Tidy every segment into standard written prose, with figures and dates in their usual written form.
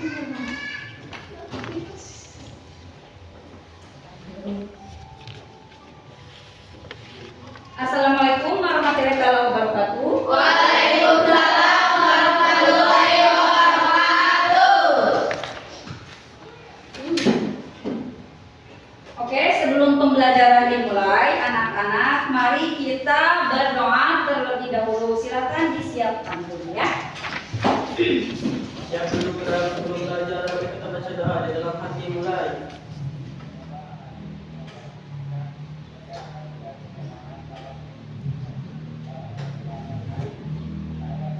Assalamualaikum warahmatullahi wabarakatuh. Waalaikumsalam warahmatullahi wabarakatuh. Oke, sebelum pembelajaran dimulai, anak-anak, mari kita berdoa terlebih dahulu. Silakan disiapkan dulu ya. Siap dulu sebelum belajar, kita baca doa di dalam hati mulai.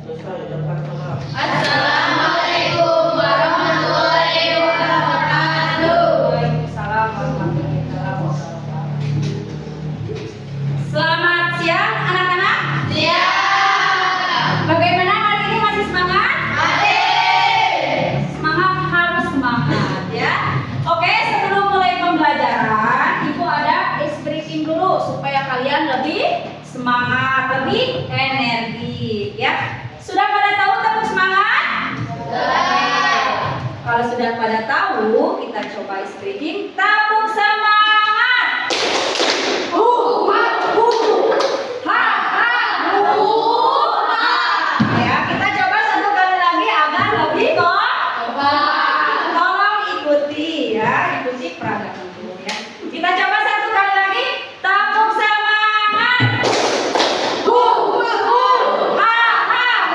Selesai, dapat salam. Assalamualaikum warahmatullahi wabarakatuh. Waalaikumsalam warahmatullahi wabarakatuh. Selamat siang anak-anak. Siap. Bagaimana hari ini, masih semangat? Semangat, harus semangat ya. Oke, sebelum mulai pembelajaran, Ibu ada ice breaking dulu supaya kalian lebih semangat, lebih energi ya. Sudah pada tahu tepuk semangat? Kalau sudah pada tahu, kita coba ice breaking. Tepuk semangat. Ha ha ha. Ya, kita coba satu kali lagi agar lebih tolong ikuti ya, ikuti peragakan dulu ya. Kita coba satu kali lagi. Tepuk semangat. Ha ha. Tepuk tangan.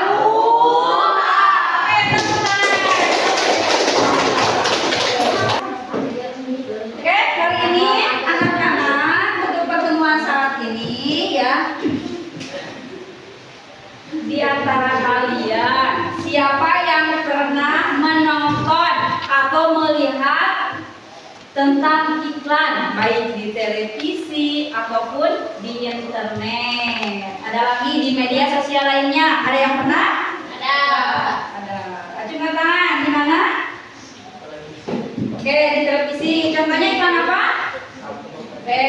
Oke, kali ini anak-anak untuk pertemuan saat ini ya. Di antara kalian, siapa yang pernah menonton atau melihat tentang iklan baik di televisi ataupun di internet? Ada lagi di media sosial lainnya? Ada yang pernah? Ada. Acungkan tangan. Di mana? Oke, di televisi. Contohnya iklan apa? Oke,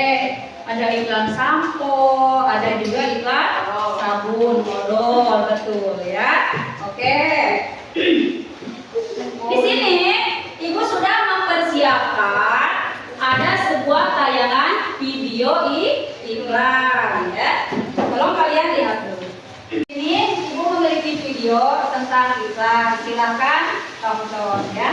ada iklan sampo, ada juga iklan sabun, odol, betul ya. Oke. Di sini Ibu sudah mempersiapkan ada sebuah tayangan video iklan ya. Tolong kalian lihat dulu. Ini Ibu memiliki video tentang iklan. Silakan tonton ya.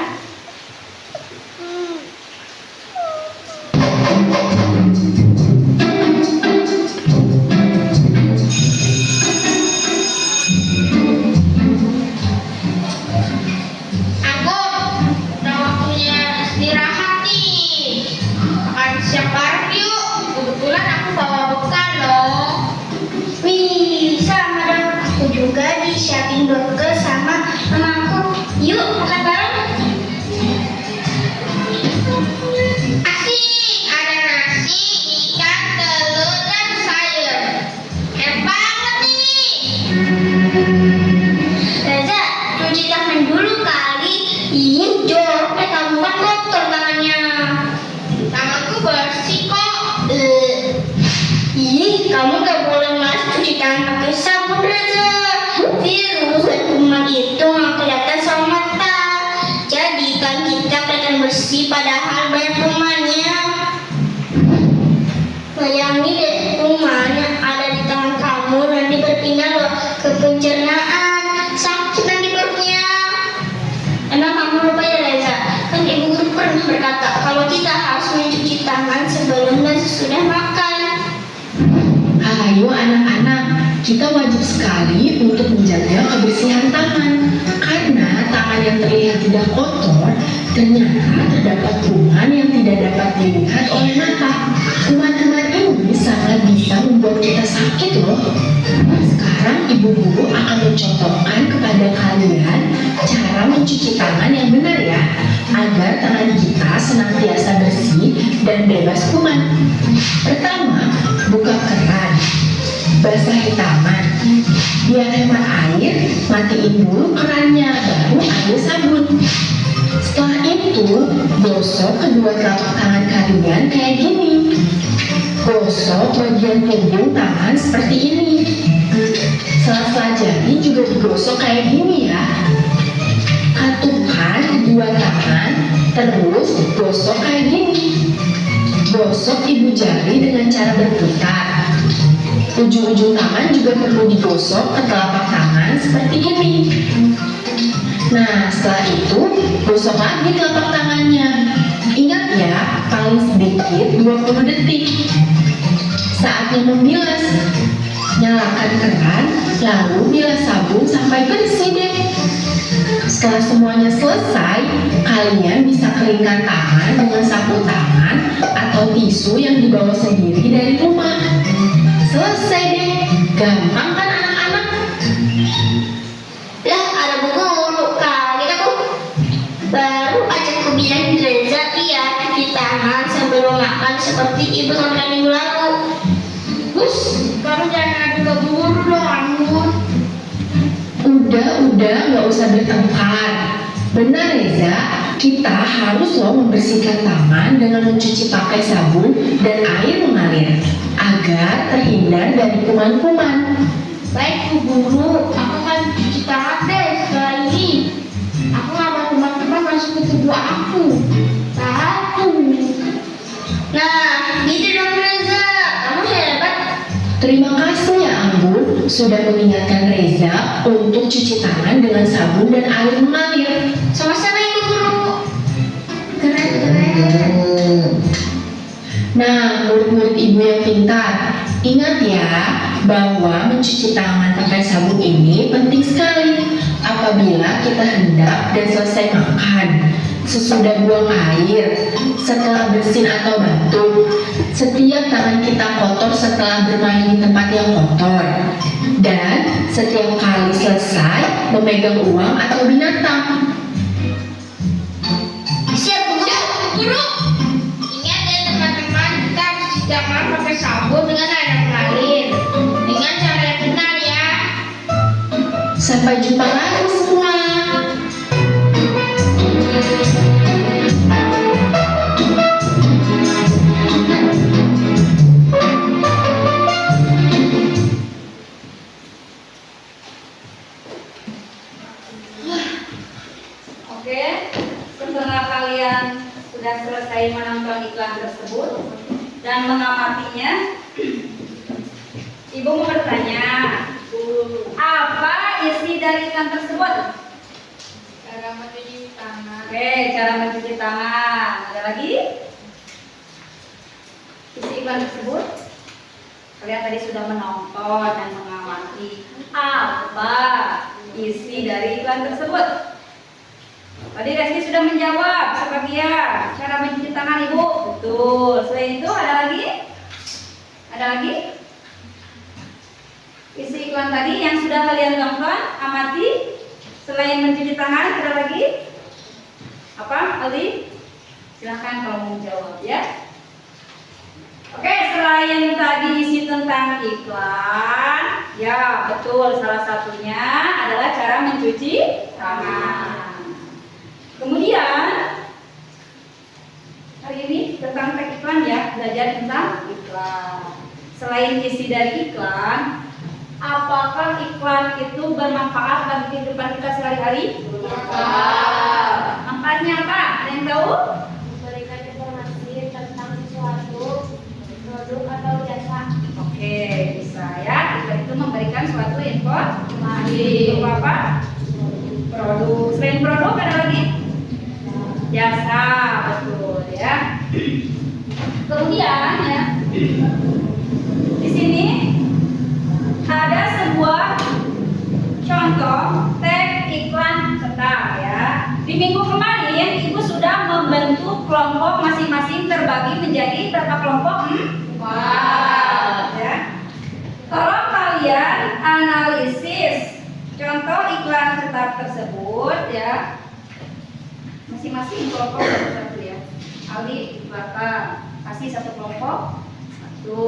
Aku udah waktunya istirahat nih. Makan siang bareng yuk. Kebetulan aku bawa bekal loh. Wih, sama dong. Aku juga disiapin bekal sama mamaku. Yuk makan bareng. Asik, ada nasi, ikan, telur, dan sayur. Enak banget nih. Reza, cuci tangan dulu kali. Ih, jorok, kamu kan kotor tangannya. Tanganku bersih kok. Ih, kamu gak boleh mas cuci tangan pakai sabun, Reza. Virus dan kuman itu nggak kelihatan sama mata. Jadi kan kita kelihatan bersih padahal banyak kumannya. Bayangin deh, kumannya ada di tangan kamu nanti berpindah loh ke pencernaan. Sakit nanti perutnya. Emang kamu lupa ya Reza? Kan ibu guru pernah berkata kalau kita harus mencuci tangan sebelum dan sesudah makan. Ayo anak-anak, kita wajib sekali untuk menjaga kebersihan tangan. Karena tangan yang terlihat tidak kotor, ternyata terdapat kuman yang tidak dapat dilihat oleh mata. Kuman-kuman ini sangat bisa membuat kita sakit loh. Sekarang ibu guru akan mencontohkan kepada kalian cara mencuci tangan yang benar ya, agar tangan kita senantiasa bersih dan bebas kuman. Pertama, buka keran, basahi tangan, biar hemat air, matiin dulu kerannya, baru ambil sabun. Setelah itu, gosok kedua telapak tangan kalian kayak gini. Gosok bagian punggung tangan seperti ini. Sela-sela jari juga digosok kayak gini ya. Katukan kedua Terus gosok kayak gini. Gosok ibu jari dengan cara berputar. Ujung-ujung tangan juga perlu digosok ke telapak tangan seperti ini. Nah, setelah itu gosok lagi telapak tangannya. Ingat ya, paling sedikit 20 detik. Saatnya membilas. Nyalakan keran, lalu bilas sabun sampai bersih deh. Setelah semuanya selesai, kalian bisa keringkan tangan dengan sapu tangan atau tisu yang dibawa sendiri dari rumah. Selesai deh, gampang kan anak-anak? Lah, ada bu guru. Kaget aku. Baru aja aku bilang Reza cuci tangan sebelum makan seperti ibu sama minggu lalu. Terus, kamu jangan adu ke guru dong, Anggun. Udah, nggak usah bertengkar. Benar Reza, kita harus loh membersihkan tangan dengan mencuci pakai sabun dan air mengalir agar terhindar dari kuman-kuman. Baik bu guru, aku akan cuci tangan deh setelah ini. Aku nggak mau teman-teman masuk ke tubuh aku. Satu. Nah, gitu dong Reza. Kamu hebat. Terima kasih ya Anggun sudah mengingatkan Reza untuk cuci tangan dengan sabun dan air mengalir. Sama-sama ibu guru. Keren. Nah, murid-murid ibu yang pintar, ingat ya bahwa mencuci tangan pakai sabun ini penting sekali apabila kita hendak dan selesai makan, sesudah buang air, setelah bersin atau batuk, setiap tangan kita kotor setelah bermain di tempat yang kotor, dan setiap kali selesai memegang uang atau binatang. Siap bu guru. Ingat ya teman-teman, kita harus cuci tangan pakai sabun dengan air mengalir. Dengan cara yang benar ya. Sampai jumpa lagi semua. Oke, setelah kalian sudah selesai menonton iklan tersebut dan mengamatinya, Ibu mau bertanya, apa isi dari iklan tersebut? Cara mencuci tangan. Oke, cara mencuci tangan. Ada lagi? Isi iklan tersebut? Kalian tadi sudah menonton dan mengamati. Apa isi dari iklan tersebut? Tadi Reski sudah menjawab sebagian. Cara mencuci tangan Ibu. Betul. Selain itu ada lagi? Ada lagi? Isi iklan tadi yang sudah kalian tonton, amati. Selain mencuci tangan, ada lagi? Apa, Aldi? Silahkan kalau mau jawab ya. Oke, selain tadi isi tentang iklan, ya betul, salah satunya adalah cara mencuci tangan. Kemudian hari ini tentang teks iklan ya, belajar tentang iklan. Selain isi dari iklan, apakah iklan itu bermanfaat bagi kehidupan kita sehari-hari? Bermanfaat. Manfaatnya apa? Ada yang tahu? Memberikan informasi tentang sesuatu, produk atau jasa. Oke, bisa ya. Iklan itu memberikan suatu informasi. Berupa apa? Produk. Selain produk ada lagi? Jasa, betul ya. Kemudian ya, di sini ada sebuah contoh teks iklan cetak ya. Di minggu kemarin Ibu sudah membentuk kelompok masing-masing terbagi menjadi berapa kelompok? 4 ya. Tolong kalian analisis contoh iklan cetak tersebut ya. Masing-masing kelompok satu-satu ya. Aldi di belakang kasih satu kelompok satu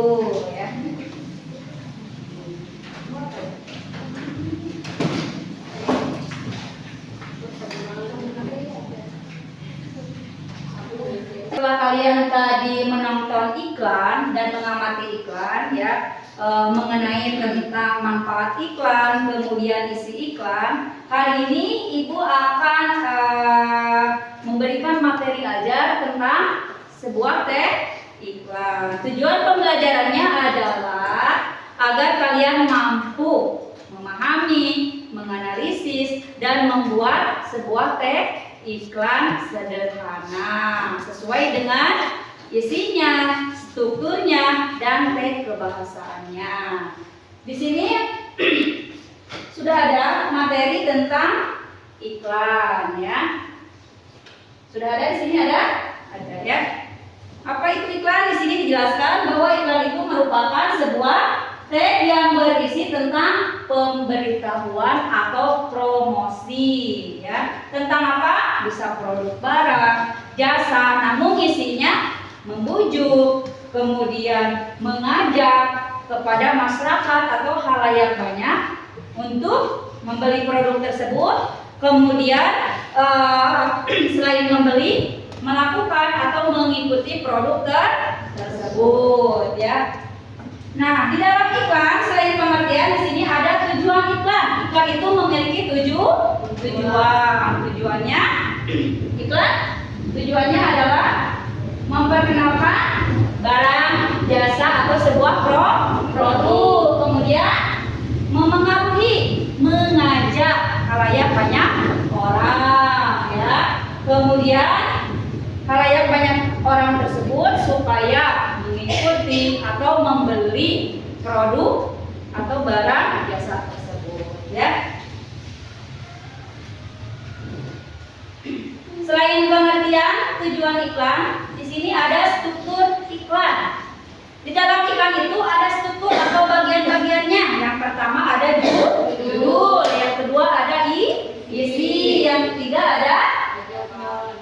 ya. Setelah kalian tadi menonton iklan dan mengamati iklan ya, mengenai tentang manfaat iklan, kemudian isi iklan, hari ini Ibu akan memberikan materi tentang sebuah iklan. Tujuan pembelajarannya adalah agar kalian mampu memahami, menganalisis, dan membuat sebuah iklan sederhana sesuai dengan isinya, strukturnya, dan kebahasaannya. Di sini sudah ada materi tentang iklan ya. Sudah ada di sini ada ya. Apa itu iklan? Di sini dijelaskan bahwa iklan itu merupakan sebuah teks yang berisi tentang pemberitahuan atau promosi ya. Tentang apa? Bisa produk barang, jasa, namun isinya membujuk, kemudian mengajak kepada masyarakat atau halayak banyak untuk membeli produk tersebut, kemudian selain membeli, melakukan atau mengikuti produk tersebut ya. Nah, di dalam iklan selain pengertian di sini ada tujuan iklan. Iklan itu memiliki tujuan. Tujuannya adalah memperkenalkan barang, jasa atau sebuah produk. Kemudian memengaruhi, mengajak khalayak banyak orang ya. Kemudian khalayak banyak orang tersebut supaya mengikuti atau membeli produk atau barang jasa tersebut ya. Selain pengertian tujuan iklan, di sini ada struktur iklan. Di dalam iklan itu ada struktur atau bagian-bagiannya. Yang pertama ada judul, yang kedua ada isi, yang ketiga ada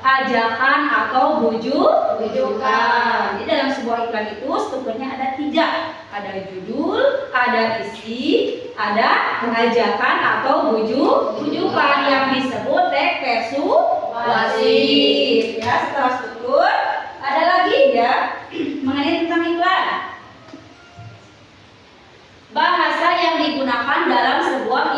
ajakan atau bujukan. Di dalam sebuah iklan itu strukturnya ada 3. Ada judul, ada isi, ada ajakan atau bujukan yang disebut teks persuasif. Ya, setelah struktur ada lagi ya mengenai tentang iklan. Bahasa yang digunakan dalam sebuah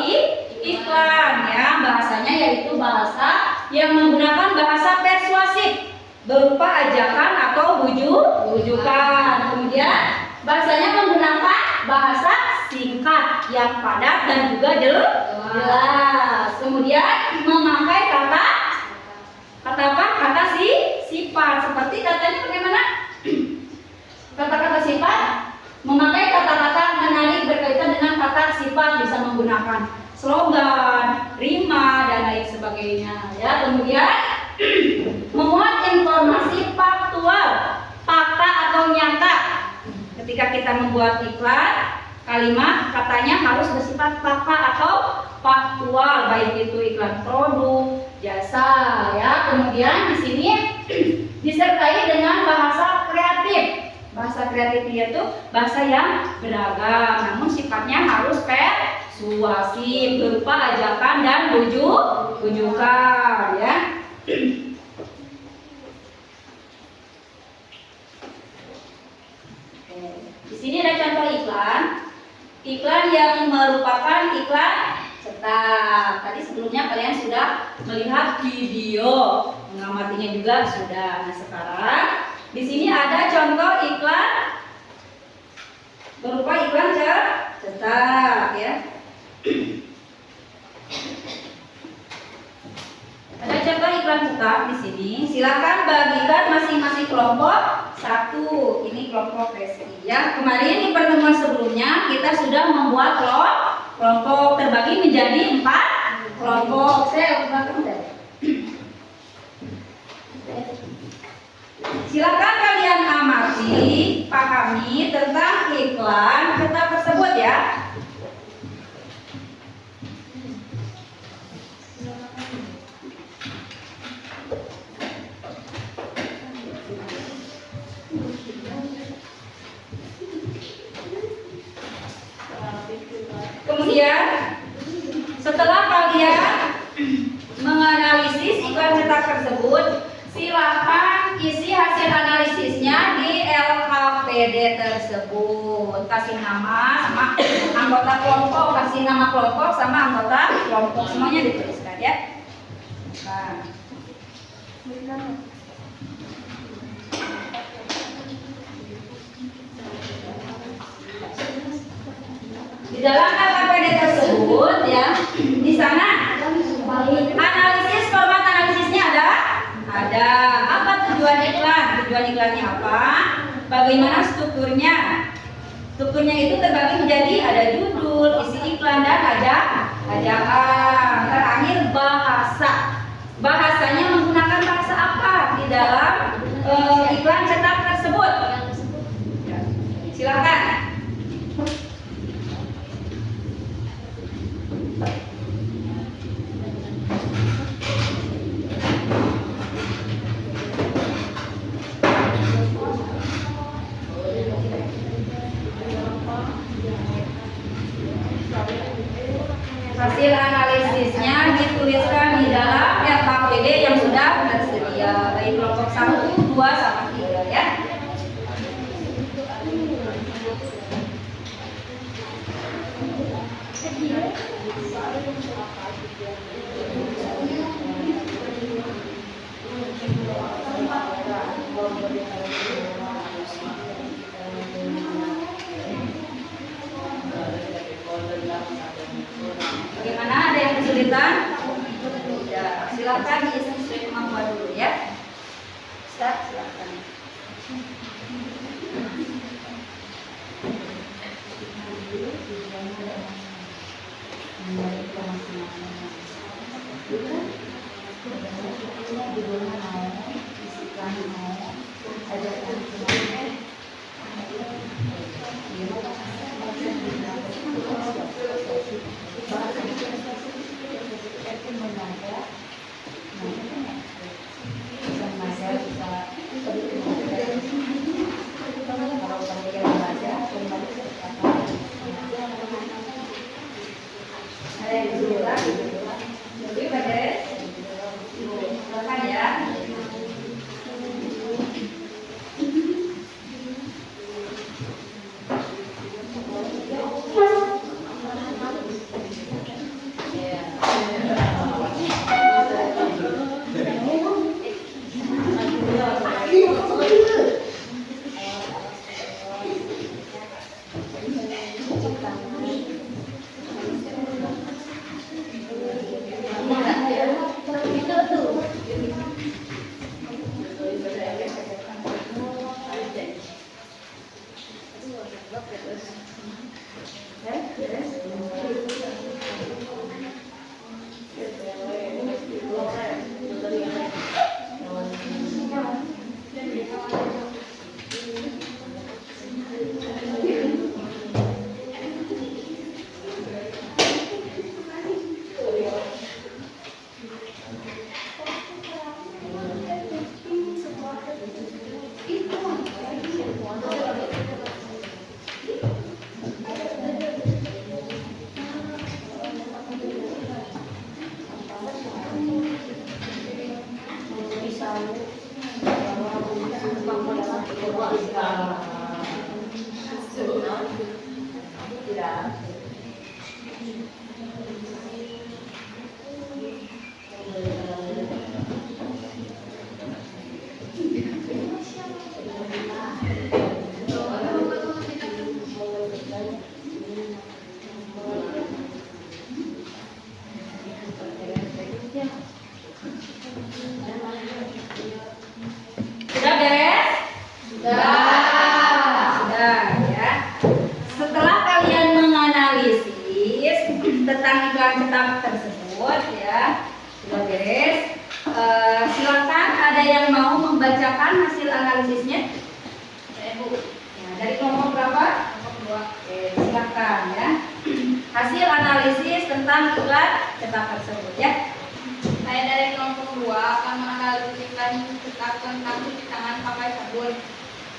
iklan ya, bahasanya yaitu bahasa yang menggunakan bahasa persuasif berupa ajakan atau bujukan. Kemudian bahasanya menggunakan bahasa singkat yang padat dan juga jelas. Kemudian memakai kata sifat. Seperti katanya bagaimana? Kata-kata sifat memakai kata-kata menarik berkaitan dengan kata sifat, bisa menggunakan slogan, rima, dan lain sebagainya ya. Kemudian memuat informasi faktual, fakta atau nyata. Ketika kita membuat iklan, kalimat katanya harus bersifat fakta atau faktual, baik itu iklan produk, jasa ya. Kemudian di sini disertai dengan bahasa kreatif. Bahasa kreatifnya itu bahasa yang beragam, namun sifatnya harus persuasif berupa ajakan dan bujukan ya. Di sini ada contoh iklan. Iklan yang merupakan iklan cetak. Tadi sebelumnya kalian sudah melihat video, mengamatinya juga sudah. Nah, sekarang di sini ada contoh iklan berupa iklan cetak ya. Ada contoh iklan cetak di sini. Silakan bagikan masing-masing kelompok 1. Ini kelompok resi ya. Kemarin di pertemuan sebelumnya kita sudah membuat kelompok terbagi menjadi 4 kelompok. Saya ulangi deh. Silakan kalian amati, pahami tentang iklan cetak tersebut ya. Kemudian setelah kalian menganalisis iklan cetak tersebut, silakan isi hasil analisisnya di LKPD tersebut. Kasih nama sama anggota kelompok, kasih nama kelompok sama anggota kelompok, semuanya dituliskan ya. Nah. Di dalam LKPD tersebut ya, di sana analisis, format analisisnya ada apa tujuan iklan? Tujuan iklannya apa? Bagaimana strukturnya? Strukturnya itu terbagi menjadi ada judul, isi iklan dan ajakan. Terakhir bahasa. Bahasanya menggunakan bahasa apa di dalam iklan cetak tersebut? Silakan. Hasil analisisnya dituliskan di dalam LKPD yang sudah tersedia, baik kelompok 1, 2, sama 3 ya. Bagaimana, ada yang kesulitan? Ya, silakan diisi sesuai kemampuan dulu ya. Ustaz, silakan. Ada yang kesulitan? Jadi pada silakan ya. Sudah beres? Sudah ya. Setelah kalian menganalisis tentang iklan cetak tersebut ya, sudah beres. Silakan, ada yang mau membacakan hasil analisisnya? Ya, dari kelompok berapa? Kelompok 2. Oke, silakan ya. Hasil analisis tentang iklan cetak tersebut ya. Saya dari kelompok 2 akan menganalisis iklan cetak tentang cuci tangan pakai sabun.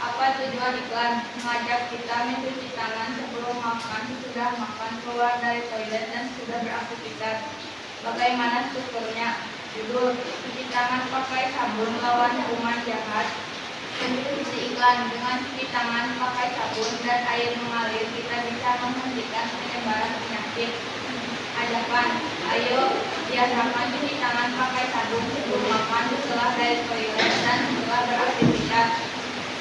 Apa tujuan iklan? Mengajak kita mencuci tangan sebelum makan, sesudah makan, keluar dari toilet, dan sudah beraktivitas. Bagaimana strukturnya? Judul: cuci tangan pakai sabun lawan kuman jahat. Isi iklan: dengan cuci tangan pakai sabun dan air mengalir, kita bisa menghentikan penyebaran penyakit. Ajakan: ayo biasakan cuci tangan pakai sabun sebelum makan, setelah dari toilet, dan setelah beraktivitas.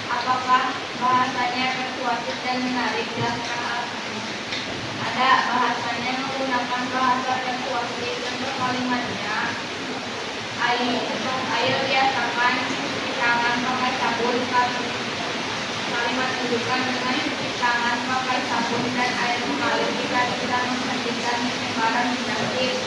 Apakah bahasanya persuasif dan menarik? Jelaskan alasannya. Ada ada bahasanya menggunakan bahasa persuasif dan berkalimatnya. Ayo biasakan cuci tangan pakai sabun. Kalimat tunjukkan dengan cuci tangan pakai sabun dan air mengalir jika bisa menghentikan penyebaran penyakit.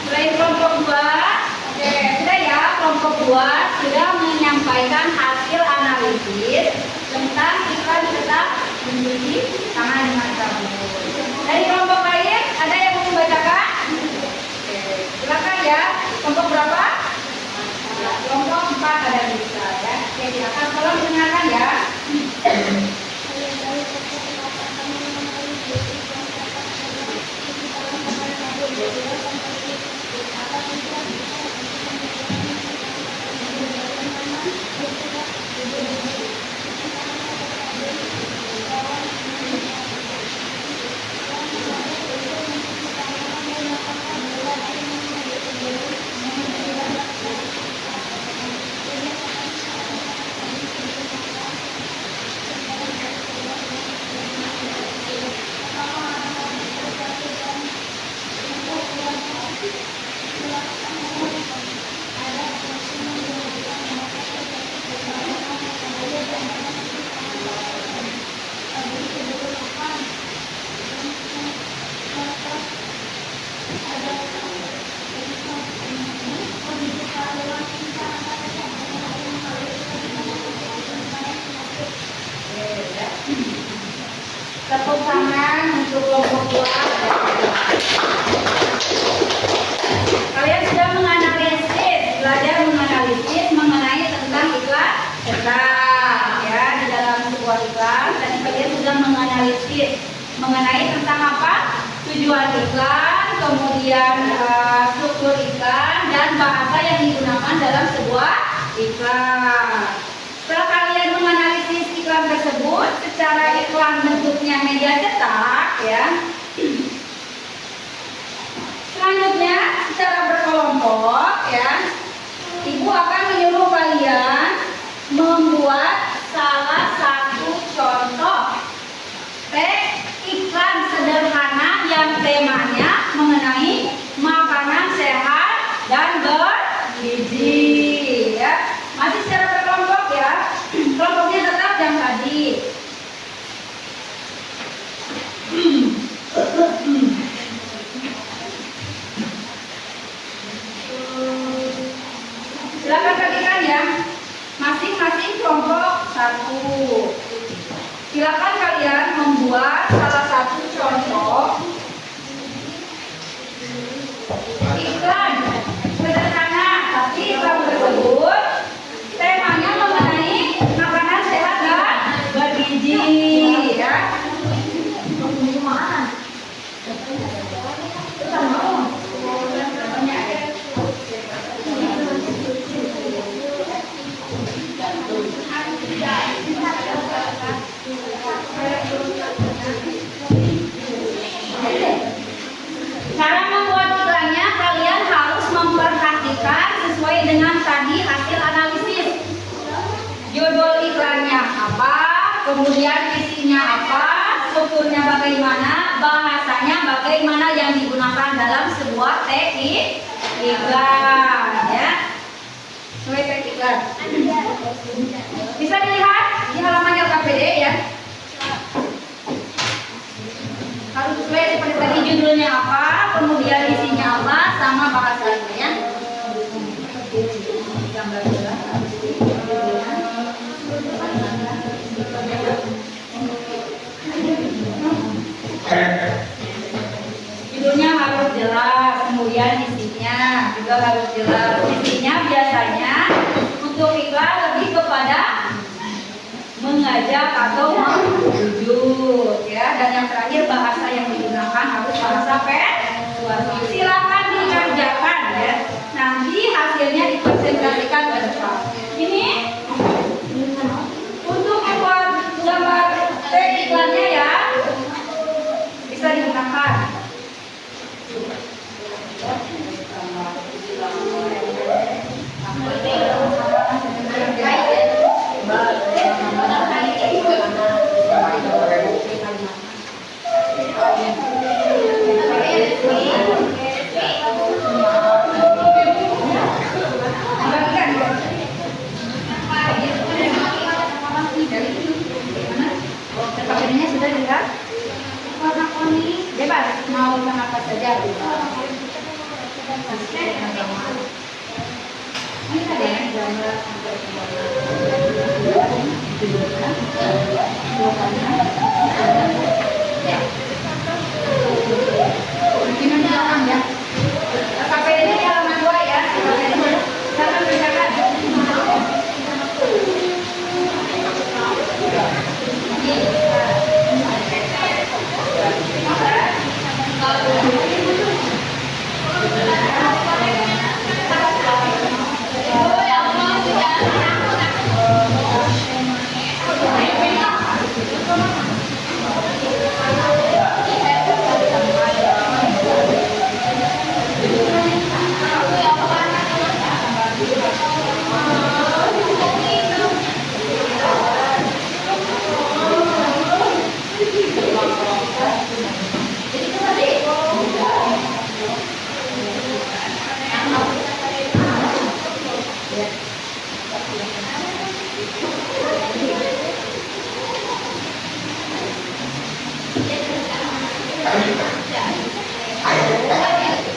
Mulai kelompok 2. Oke, sudah ya, kelompok 2 sudah menyampaikan hasil analisis tentang iklan tetap mencuci tangan dengan sabun. Dari kelompok lain ada yang mau membacakan? Oke, silakan ya. Kelompok berapa? Kelompok 4 ada bisa ya. Oke, silakan tolong dengarkan ya. Tepuk tangan untuk kelompok 2. Kalian sudah belajar menganalisis mengenai tentang iklan tetap ya di dalam sebuah iklan. Dan kalian sudah menganalisis mengenai tentang apa? Tujuan iklan, kemudian struktur iklan dan bahasa yang digunakan dalam sebuah iklan. Setelah kalian menganalisis iklan tersebut secara iklan bentuknya media cetak ya. Selanjutnya secara berkelompok ya. Ibu akan menyuruh kalian membuat salah satu contoh teks iklan sederhana yang temanya mengenai makanan sehat dan bergizi ya. Masih secara berkelompok ya. Kelompoknya tetap yang tadi. Silakan bagikan ya. Masing-masing kelompok 1. Silakan kalian membuat salah satu contoh iklan sederhana, tapi iklan tersebut temanya mengenai makanan sehat dan bergizi ya. Cara membuat iklannya kalian harus memperhatikan sesuai dengan tadi hasil analisis. Judul iklannya apa, kemudian isinya apa, strukturnya bagaimana, bahasanya bagaimana yang digunakan dalam sebuah teks iklan ya. Sesuai teks iklan. Bisa dilihat di halaman LKPD ya. Harus sesuai seperti tadi, judulnya apa, kemudian isinya apa, sama bahasanya ya. Judulnya harus jelas, kemudian isinya juga harus jelas. Isinya biasanya untuk iklan lebih kepada mengajak atau membujuk ya. Dan yang terakhir bahasa yang digunakan harus bahasa persuasif. Silakan dikerjakan ya. Nanti hasilnya dipresentasikan ke depan. Ini untuk membuat gambar teks iklannya ya, bisa digunakan. KPD di halaman 2 ya. Silakan kerjakan.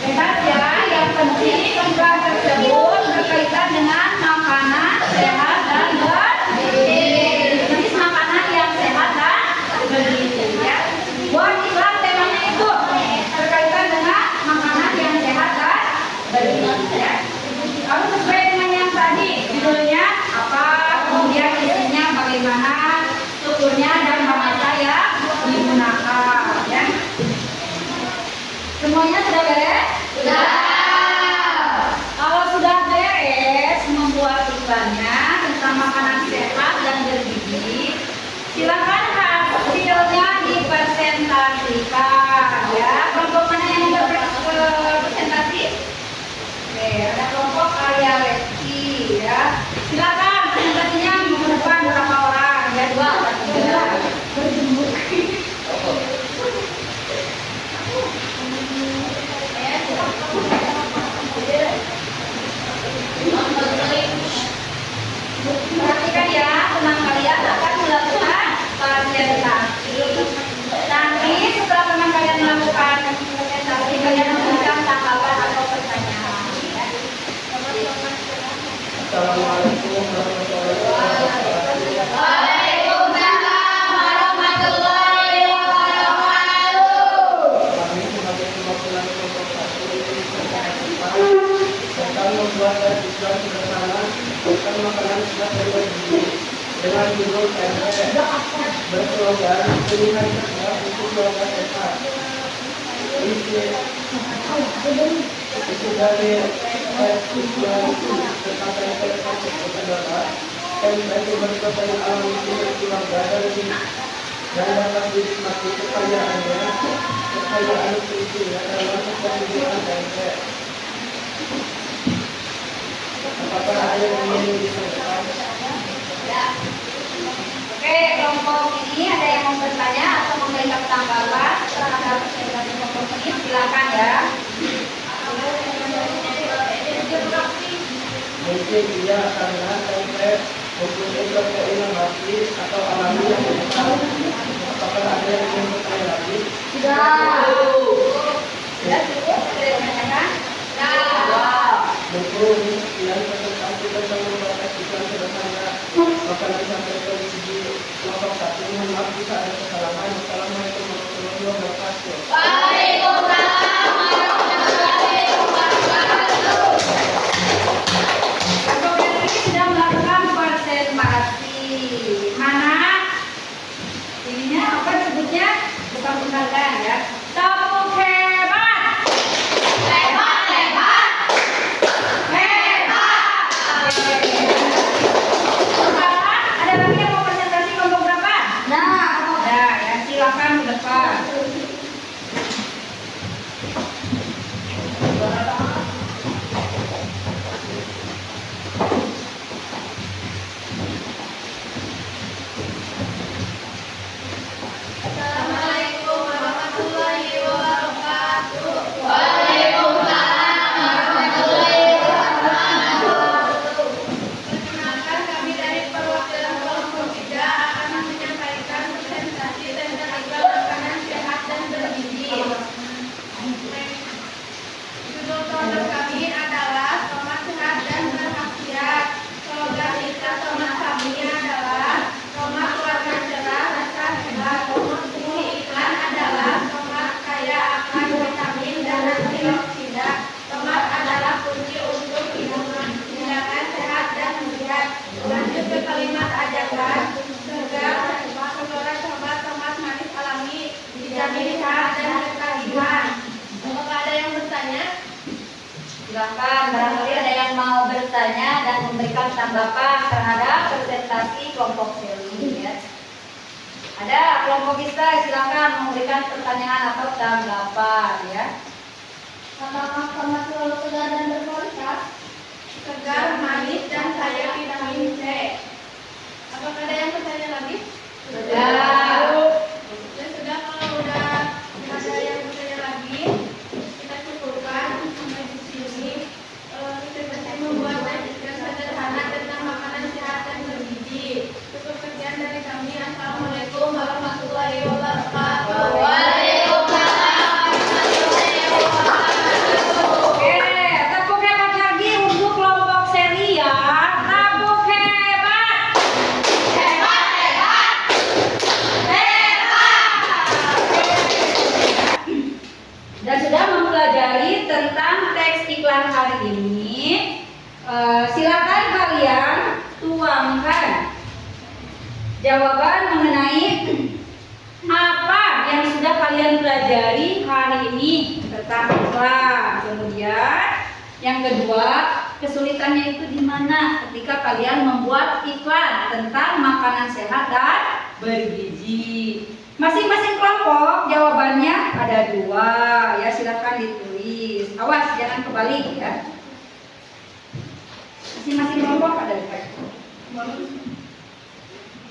Lihat ya, yang penting program tersebut berkaitan dengan makanan sehat dan bergizi. Jenis makanan yang sehat dan bergizi ya. Buat iklan temanya itu berkaitan dengan makanan yang sehat dan bergizi ya. Lalu sesuai dengan yang tadi judulnya apa, kemudian isinya bagaimana, strukturnya dan bahasa yang digunakan ya. Semuanya sudah beres? Sudah. Kalau sudah beres membuat iklannya tentang makanan sehat dan bergizi, silakan hasilnya dipresentasikan ya. Kelompok mana yang mau berpresentasi? Oke, ada kelompok Arya Lesti ya. Silakan presentasinya minggu depan berapa orang? Ya 2 atau 3. Perhatikan ya, teman kalian akan melakukan presentasi. Nanti setelah teman kalian melakukan presentasi, kalian memberikan tanggapan atau pertanyaan. Assalamualaikum warahmatullahi wabarakatuh. Waalaikumsalam warahmatullahi wabarakatuh. Kami sebagai perwakilan kelompok 1 ini tentang membuat dan iklan sederhana tentang makanan sehat dan bergizi dengan judul berslogan pilihan cerdas untuk keluarga sehat. Isi dari tujuan tentang tempat tersebut adalah tempat berkaitan alami dengan keluarga dan dapat dinikmati kekayaan nutrisinya dalam kepentingan tempe. Apakah ada yang ingin disampaikan? Oke, kelompok ini ada yang mau bertanya atau memberikan tanggapan terhadap presentasi kelompok ini? Silakan ya. Mungkin iya karena tempe mempunyai protein nabati atau alami yang besar. Apakah ada yang ingin bertanya lagi? Sudah. Sudah cukup? Ada yang menanyakan? Buku ini sekian presentasi tentang membuat iklan sederhana makanan disampaikan di kelompok 1. Mohon maaf jika ada kesalahan. Wassalamualaikum warahmatullahi wabarakatuh. Waalaikumsalam warahmatullahi wabarakatuh. Kelompok yang ini sudah melakukan presentasi. Mana? Ininya apa disebutnya? Bukan penghargaan ya. Tepuk hebat. Hebat, hebat. Sekarang ada lagi yang mau presentasi kelompok berapa? Nah, ya silakan ke depan. Assalamualaikum warahmatullahi wabarakatuh. melihat dan berkalihan. Apakah ada yang bertanya? Silakan, barangkali ada yang mau bertanya dan memberikan tanggapan terhadap presentasi kelompok seri ya. Ada kelompok kita, silakan memberikan pertanyaan atau tanggapan ya. Apakah tomat selalu segar dan berkualitas? Segar, manis, dan kaya vitamin C. Apakah ada yang bertanya lagi? Sudah. Ya sudah, kalau udah nggak ada yang bertanya lagi, kita cukupkan sampai di sini. Seperti membuat yang sederhana tentang makanan sehat dan bergizi. Cukup sekian dari kami. Assalamualaikum warahmatullahi wabarakatuh. Oke, tepuk hebat lagi untuk kelompok seri ya. Tepuk hebat. Hebat, hebat. Hebat. Dan sudah mempelajari tentang teks iklan hari ini. Silakan kalian tuangkan jawaban mengenai apa yang sudah kalian pelajari hari ini tentang iklan. Kemudian yang kedua, kesulitannya itu di mana ketika kalian membuat iklan tentang makanan sehat dan bergizi. Masing-masing kelompok jawabannya ada 2 ya, silakan ditulis. Awas jangan kebalik ya. Masing-masing kelompok ada 2.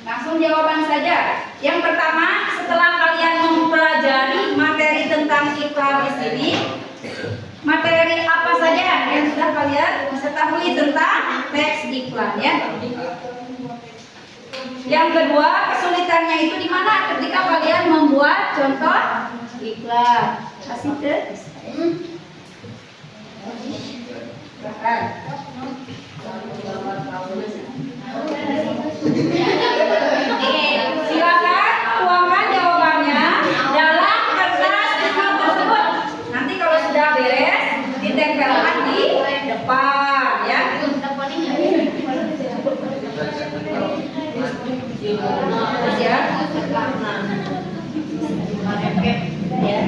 Langsung jawaban saja. Yang pertama, setelah kalian mempelajari materi tentang iklan di sini, materi apa saja yang sudah kalian ketahui tentang teks iklan ya? Yang kedua, kesulitannya itu di mana ketika kalian membuat contoh iklan. Kasih ke silakan tuangkan jawabannya dalam kertas iklan tersebut. Nanti kalau sudah beres ditempelkan di depan ya. Terus ya. Ya.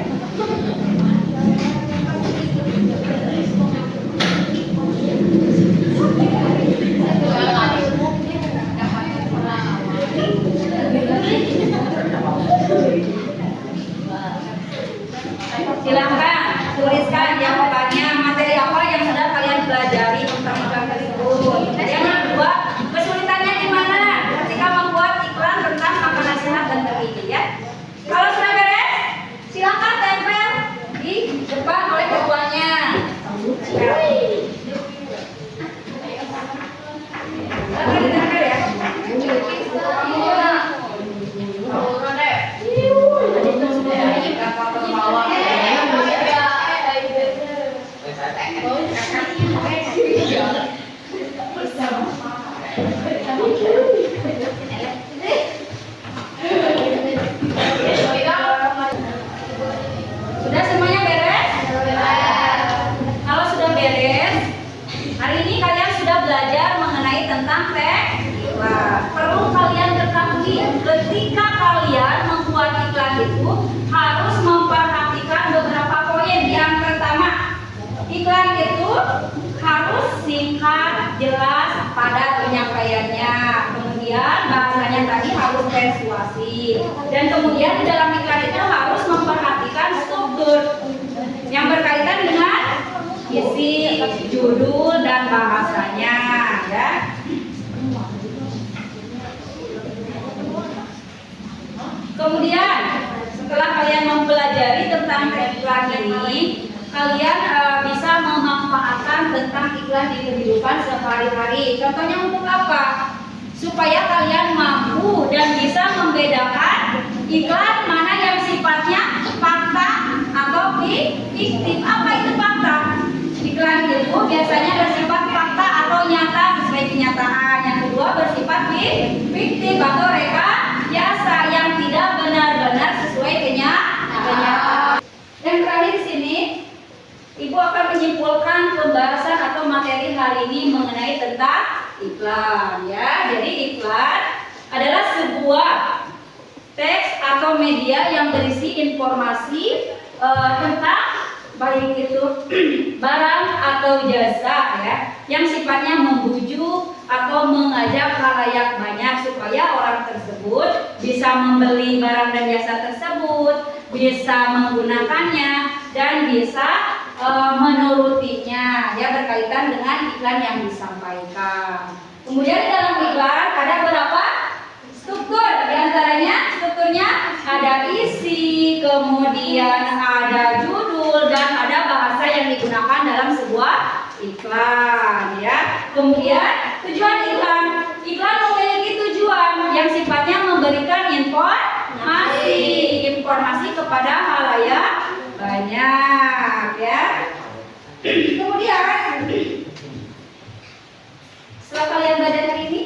Silahkan tuliskan jawabannya, materi apa yang sudah kalian pelajari tentang iklan tersebut. Yang kedua, kesulitannya di mana ketika membuat iklan tentang makanan sehat dan bergizi ya. Kalau sudah beres, silahkan tempel di depan oleh ketuanya. Silahkan ditempel ya. Sudah semuanya beres? Kalau sudah beres, hari ini kalian sudah belajar mengenai tentang teks iklan. Perlu kalian ketahui ketika kalian membuat iklan itu harus memperhatikan beberapa poin. Yang pertama, iklan itu harus singkat, jelas, padat penyampaiannya. Kemudian bahasanya tadi harus persuasif. Dan kemudian di dalam iklan itu harus memperhatikan struktur yang berkaitan dengan isi, judul, dan bahasanya ya. Kemudian setelah kalian mempelajari tentang iklan ini, kalian bisa memanfaatkan tentang iklan di kehidupan sehari-hari. Contohnya untuk apa? Supaya kalian mampu dan bisa membedakan iklan mana yang sifatnya fakta atau fiktif. Apa itu fakta? Iklan itu biasanya bersifat fakta atau nyata sesuai kenyataan. Yang kedua bersifat fiktif atau rekayasa yang tidak benar-benar sesuai kenyataan. Dan terakhir di sini, Ibu akan menyimpulkan pembahasan atau materi hari ini mengenai tentang iklan ya. Jadi iklan adalah sebuah teks atau media yang berisi informasi tentang baik itu barang atau jasa ya, yang sifatnya membujuk atau mengajak khalayak banyak supaya orang tersebut bisa membeli barang dan jasa tersebut, bisa menggunakannya dan bisa menurutinya ya, berkaitan dengan iklan yang disampaikan. Kemudian di dalam iklan ada berapa struktur? Di antaranya strukturnya ada isi, kemudian ada judul, dan ada bahasa yang digunakan dalam sebuah iklan ya. Kemudian tujuan iklan. Iklan memiliki tujuan yang sifatnya memberikan informasi kepada halayak banyak ya. Kemudian setelah kalian belajar hari ini,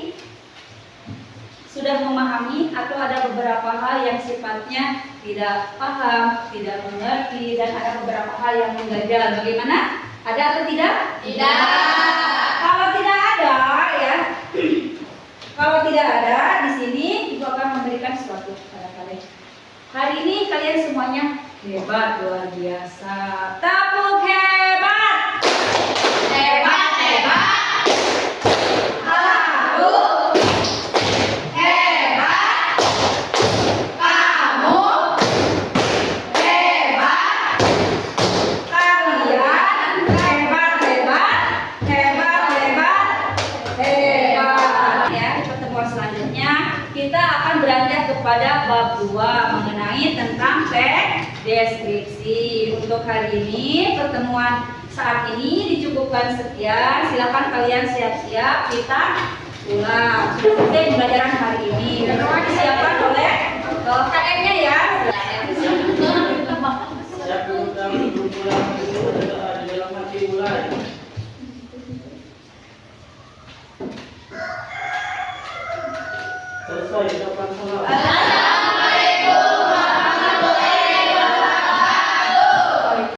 sudah memahami atau ada beberapa hal yang sifatnya tidak paham, tidak mengerti, dan ada beberapa hal yang mengganjal. Bagaimana? Ada atau tidak? Tidak. Kalau tidak ada ya, kalau tidak ada di sini, Ibu akan memberikan sesuatu kepada kalian. Hari ini kalian semuanya hebat, luar biasa. Tepuk hebat. Hebat, hebat. Aku hebat. Kamu hebat. Kalian hebat, hebat. Hebat, hebat. Hebat. Ya, di pertemuan selanjutnya kita akan beranjak kepada bab 2 mengenai tentang teks deskripsi. Untuk hari ini pertemuan saat ini dicukupkan sekian. Silakan kalian siap-siap, kita pulang. Sudah selesai pembelajaran hari ini. Dan disiapkan oleh KM-nya ya. Siap untuk pulang di dalam hati mulai. Selesai ucapan salam.